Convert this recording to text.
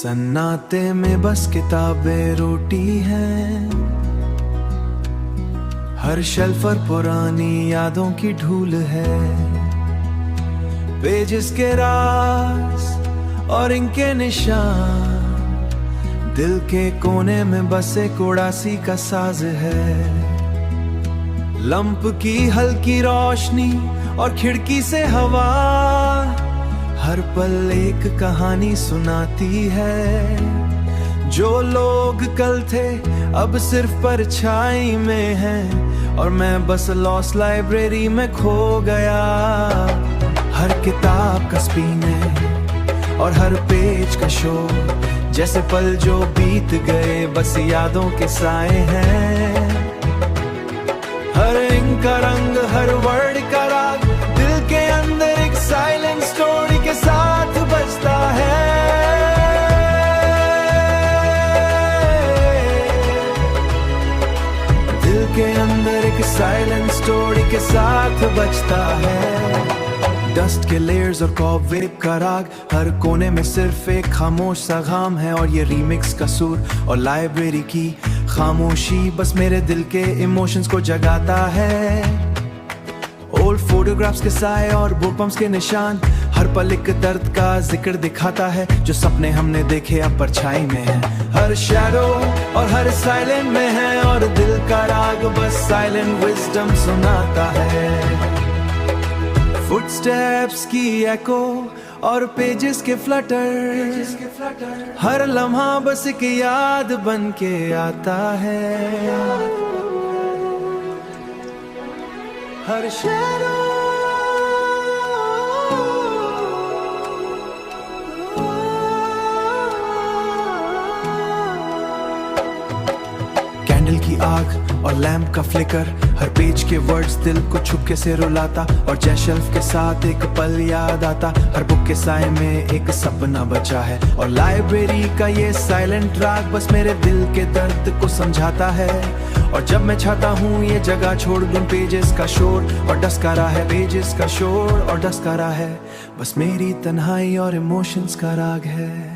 सन्नाटे में बस किताबें रोटी हैं, हर शेल्फ पर पुरानी यादों की ढूल है। पेजेस के राज और इनके निशान, दिल के कोने में बस एक उड़ासी का साज है। लंप की हल्की रोशनी और खिड़की से हवा, हर पल एक कहानी सुनाती है। जो लोग कल थे अब सिर्फ परछाई में हैं, और मैं बस लॉस्ट लाइब्रेरी में खो गया। हर किताब का स्पिन है और हर पेज का शोर, जैसे पल जो बीत गए बस यादों के साए हैं। हर इंक का रंग, हर वर्ड का राग, दिल के अंदर एक साइलेंट स्टोरी के साथ बजता है। दिल के अंदर एक साइलेंट स्टोरी के साथ बजता है। डस्ट के लेयर्स और कॉबवेब का राग, हर कोने में सिर्फ एक खामोश सा गाम है। और ये रीमिक्स का सुर और लाइब्रेरी की खामोशी बस मेरे दिल के इमोशंस को जगाता है। ओल्ड फोटोग्राफ्स के साए और बुक बम्स के निशान, हर पल एक दर्द का जिक्र दिखाता है। जो सपने हमने देखे अब परछाई में है, हर शैडो और हर साइलेंट में है। और दिल का राग बस साइलेंट विजडम सुनाता है। फुटस्टेप्स की एको और पेजेस के फ्लटर, हर लम्हा बस एक याद बन के आता है। हर शैडो कैंडल की आग और लैंप का फ्लिकर, हर पेज के वर्ड्स दिल को छुपके से रुलाता। और जय शेल्फ के साथ एक पल याद आता, हर बुक के साए में एक सपना बचा है। और लाइब्रेरी का ये साइलेंट राग बस मेरे दिल के दर्द को समझाता है। और जब मैं चाहता हूँ ये जगह छोड़ दूं, पेजेस का शोर और डस्कारा है, पेजेस का शोर और डस्कारा है। बस मेरी तन्हाई और इमोशंस का राग है।